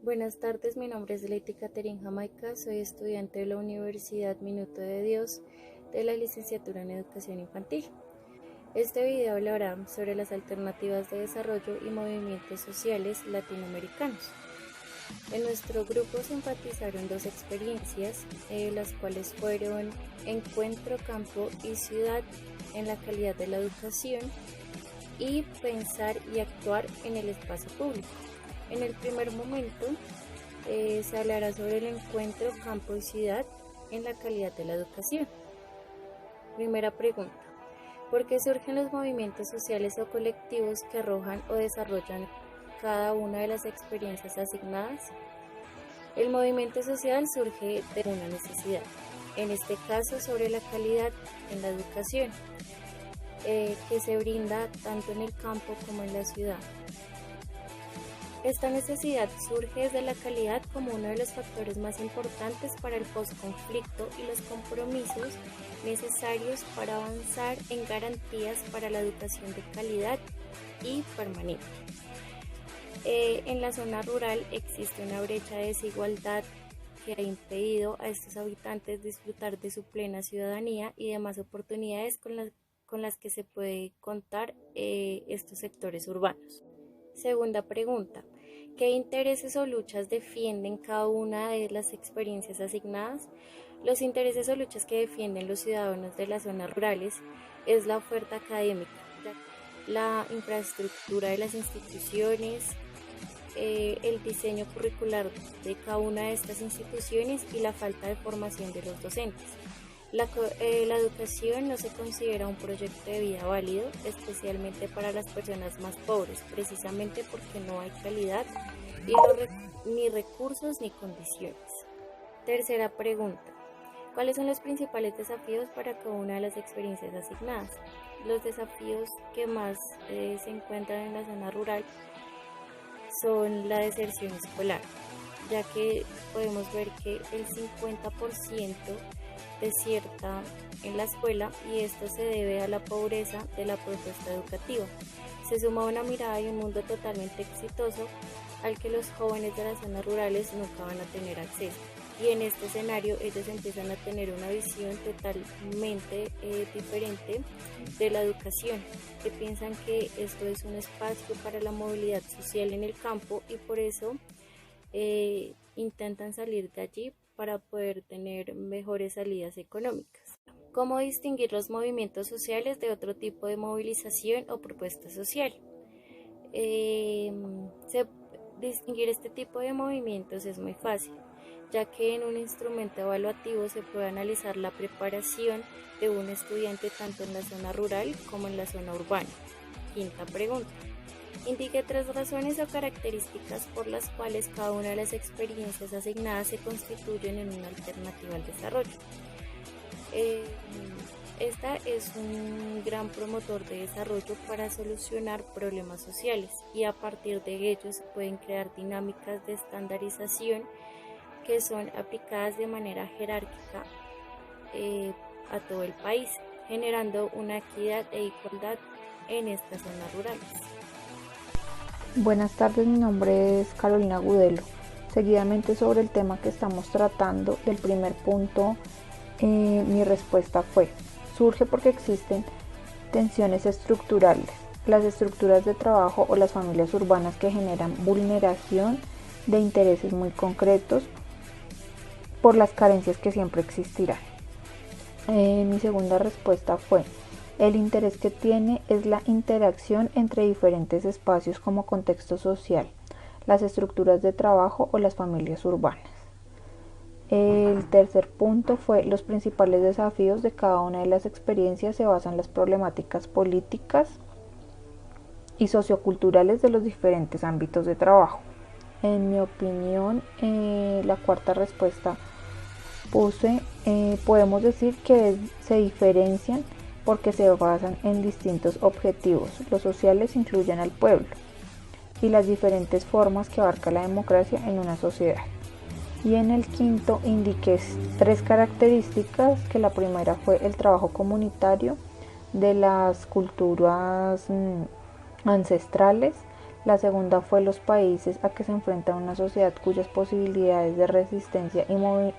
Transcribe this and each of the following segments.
Buenas tardes, mi nombre es Leti Caterín Jamaica, soy estudiante de la Universidad Minuto de Dios de la licenciatura en Educación Infantil. Este video hablará sobre las alternativas de desarrollo y movimientos sociales latinoamericanos. En nuestro grupo se enfatizaron dos experiencias, las cuales fueron Encuentro Campo y Ciudad en la calidad de la educación y Pensar y actuar en el espacio público. En el primer momento se hablará sobre el encuentro campo y ciudad en la calidad de la educación. Primera pregunta: ¿por qué surgen los movimientos sociales o colectivos que arrojan o desarrollan cada una de las experiencias asignadas? El movimiento social surge de una necesidad, en este caso sobre la calidad en la educación, que se brinda tanto en el campo como en la ciudad. Esta necesidad surge desde la calidad como uno de los factores más importantes para el posconflicto y los compromisos necesarios para avanzar en garantías para la educación de calidad y permanente. En la zona rural existe una brecha de desigualdad que ha impedido a estos habitantes disfrutar de su plena ciudadanía y demás oportunidades con las que se puede contar estos sectores urbanos. Segunda pregunta: ¿qué intereses o luchas defienden cada una de las experiencias asignadas? Los intereses o luchas que defienden los ciudadanos de las zonas rurales es la oferta académica, la infraestructura de las instituciones, el diseño curricular de cada una de estas instituciones y la falta de formación de los docentes. La educación no se considera un proyecto de vida válido, especialmente para las personas más pobres, precisamente porque no hay calidad ni recursos ni condiciones. Tercera pregunta: ¿cuáles son los principales desafíos para cada una de las experiencias asignadas? Los desafíos que más se encuentran en la zona rural son la deserción escolar, ya que podemos ver que el 50% desierta en la escuela y esto se debe a la pobreza de la propuesta educativa. Se suma una mirada y un mundo totalmente exitoso al que los jóvenes de las zonas rurales nunca van a tener acceso. Y en este escenario ellos empiezan a tener una visión totalmente diferente de la educación, que piensan que esto es un espacio para la movilidad social en el campo y por eso intentan salir de allí para poder tener mejores salidas económicas. ¿Cómo distinguir los movimientos sociales de otro tipo de movilización o propuesta social? Distinguir este tipo de movimientos es muy fácil, ya que en un instrumento evaluativo se puede analizar la preparación de un estudiante tanto en la zona rural como en la zona urbana. Quinta pregunta: indique 3 razones o características por las cuales cada una de las experiencias asignadas se constituyen en una alternativa al desarrollo. Esta es un gran promotor de desarrollo para solucionar problemas sociales y a partir de ellos se pueden crear dinámicas de estandarización que son aplicadas de manera jerárquica a todo el país, generando una equidad e igualdad en estas zonas rurales. Buenas tardes, mi nombre es Carolina Gudelo. Seguidamente sobre el tema que estamos tratando, del primer punto, mi respuesta surge porque existen tensiones estructurales, las estructuras de trabajo o las familias urbanas que generan vulneración de intereses muy concretos por las carencias que siempre existirán. Mi segunda respuesta fue: el interés que tiene es la interacción entre diferentes espacios como contexto social, las estructuras de trabajo o las familias urbanas. El tercer punto fue: los principales desafíos de cada una de las experiencias se basan en las problemáticas políticas y socioculturales de los diferentes ámbitos de trabajo. En mi opinión, la cuarta respuesta podemos decir que se diferencian porque se basan en distintos objetivos. Los sociales incluyen al pueblo y las diferentes formas que abarca la democracia en una sociedad. Y en el quinto indiqué 3 características, que la primera fue el trabajo comunitario de las culturas ancestrales, La segunda fue los países a que se enfrenta una sociedad cuyas posibilidades de resistencia y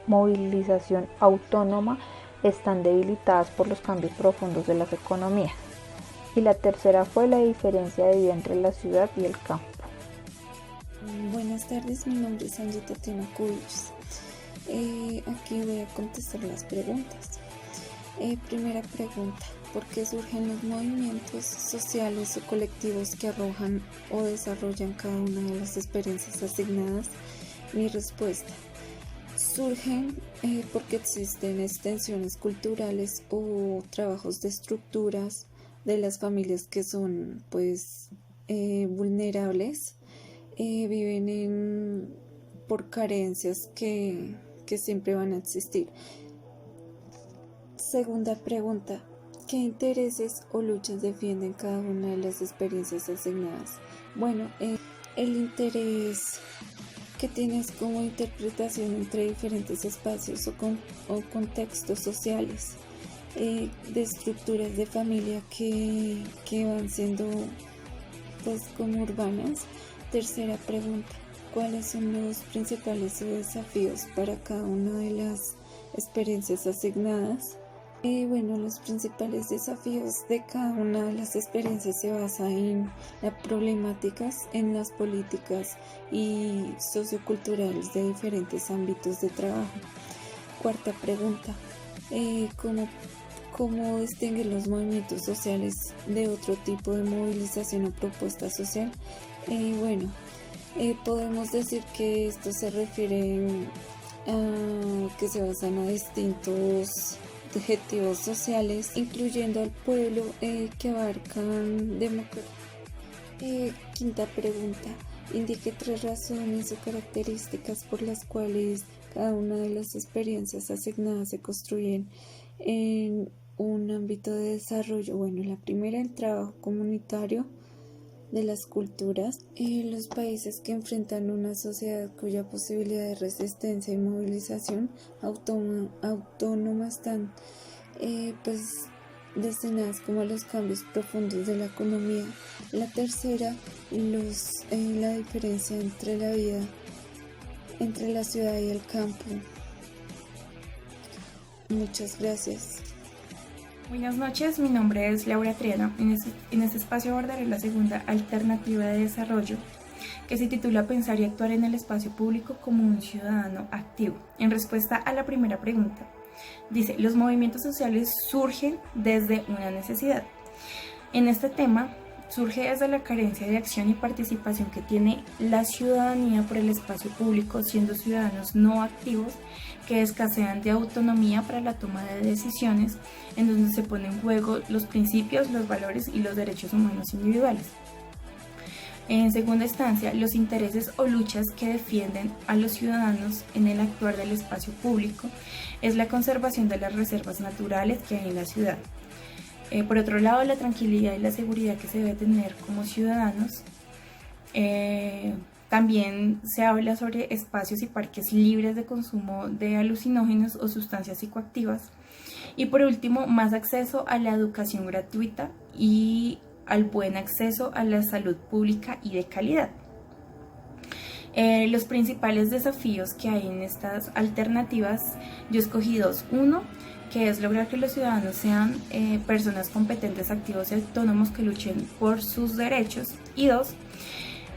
movilización autónoma están debilitadas por los cambios profundos de las economías. Y la tercera fue la diferencia de vida entre la ciudad y el campo. Buenas tardes, mi nombre es Angie Tatiana Cuyos. Aquí voy a contestar las preguntas. Primera pregunta: ¿por qué surgen los movimientos sociales o colectivos que arrojan o desarrollan cada una de las experiencias asignadas? Mi respuesta: surgen porque existen extensiones culturales o trabajos de estructuras de las familias que son vulnerables, viven por carencias que siempre van a existir. Segunda pregunta: ¿qué intereses o luchas defienden cada una de las experiencias asignadas? Bueno, el interés que tienes como interpretación entre diferentes espacios o contextos sociales, de estructuras de familia que van siendo como urbanas. Tercera pregunta: ¿cuáles son los principales desafíos para cada una de las experiencias asignadas? Los principales desafíos de cada una de las experiencias se basan en las problemáticas, en las políticas y socioculturales de diferentes ámbitos de trabajo. Cuarta pregunta: ¿cómo distinguen los movimientos sociales de otro tipo de movilización o propuesta social? Podemos decir que esto se refiere a que se basan a distintos objetivos sociales, incluyendo al pueblo, que abarcan democracia. Quinta pregunta: indique 3 razones o características por las cuales cada una de las experiencias asignadas se construyen en un ámbito de desarrollo. La primera, el trabajo comunitario de las culturas. Los países que enfrentan una sociedad cuya posibilidad de resistencia y movilización autónoma están destinadas como a los cambios profundos de la economía. La tercera, la diferencia entre la vida entre la ciudad y el campo. Muchas gracias. Buenas noches, mi nombre es Laura Triana. En este espacio abordaré la segunda alternativa de desarrollo, que se titula Pensar y actuar en el espacio público como un ciudadano activo. En respuesta a la primera pregunta, dice: los movimientos sociales surgen desde una necesidad. En este tema, surge desde la carencia de acción y participación que tiene la ciudadanía por el espacio público, siendo ciudadanos no activos que escasean de autonomía para la toma de decisiones, en donde se ponen en juego los principios, los valores y los derechos humanos individuales. En segunda instancia, los intereses o luchas que defienden a los ciudadanos en el actuar del espacio público es la conservación de las reservas naturales que hay en la ciudad. Por otro lado, la tranquilidad y la seguridad que se debe tener como ciudadanos. También se habla sobre espacios y parques libres de consumo de alucinógenos o sustancias psicoactivas. Y por último, más acceso a la educación gratuita y al buen acceso a la salud pública y de calidad. Los principales desafíos que hay en estas alternativas, yo escogí 2. Uno, que es lograr que los ciudadanos sean personas competentes, activos y autónomos que luchen por sus derechos. Y 2,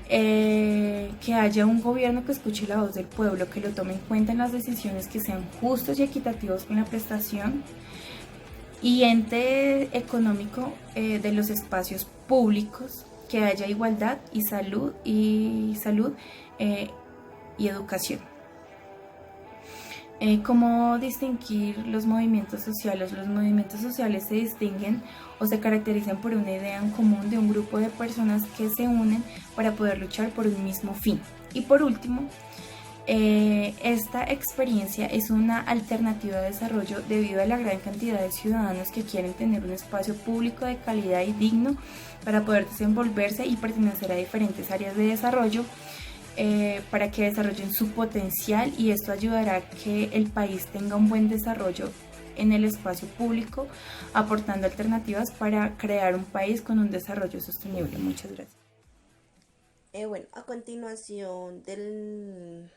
que haya un gobierno que escuche la voz del pueblo, que lo tome en cuenta en las decisiones, que sean justos y equitativos con la prestación y ente económico de los espacios públicos, que haya igualdad y salud y educación. ¿Cómo distinguir los movimientos sociales? Los movimientos sociales se distinguen o se caracterizan por una idea en común de un grupo de personas que se unen para poder luchar por un mismo fin. Y por último, esta experiencia es una alternativa de desarrollo debido a la gran cantidad de ciudadanos que quieren tener un espacio público de calidad y digno para poder desenvolverse y pertenecer a diferentes áreas de desarrollo, para que desarrollen su potencial, y esto ayudará a que el país tenga un buen desarrollo en el espacio público, aportando alternativas para crear un país con un desarrollo sostenible. Muchas gracias. Bueno, a continuación del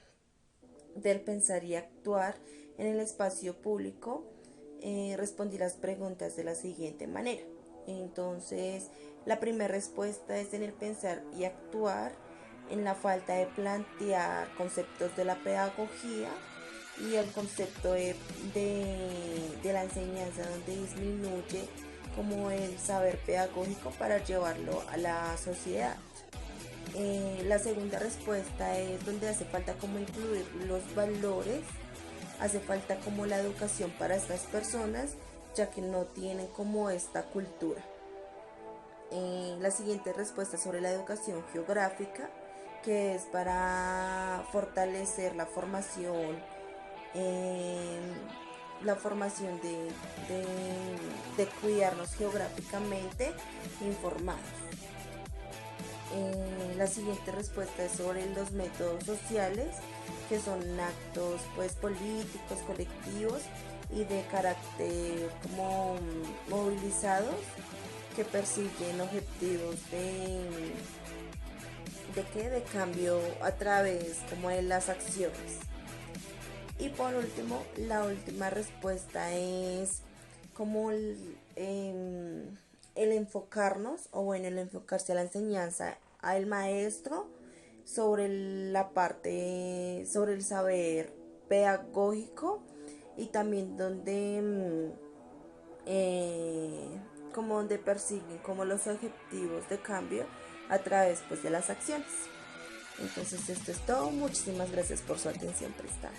pensar y actuar en el espacio público, respondí las preguntas de la siguiente manera. Entonces, la primera respuesta es en el pensar y actuar, en la falta de plantear conceptos de la pedagogía y el concepto de la enseñanza, donde disminuye como el saber pedagógico para llevarlo a la sociedad. La segunda respuesta es donde hace falta como incluir los valores, hace falta como la educación para estas personas, ya que no tienen como esta cultura. La siguiente respuesta sobre la educación geográfica, que es para fortalecer la formación de cuidarnos geográficamente informados. La siguiente respuesta es sobre los métodos sociales, que son actos pues políticos, colectivos y de carácter como movilizados, que persiguen objetivos de cambio a través como de las acciones. Y por último, la última respuesta es como el enfocarnos, o bueno, el enfocarse a la enseñanza al maestro sobre sobre el saber pedagógico, y también como donde persiguen como los objetivos de cambio a través pues de las acciones. Entonces esto es todo, muchísimas gracias por su atención prestada.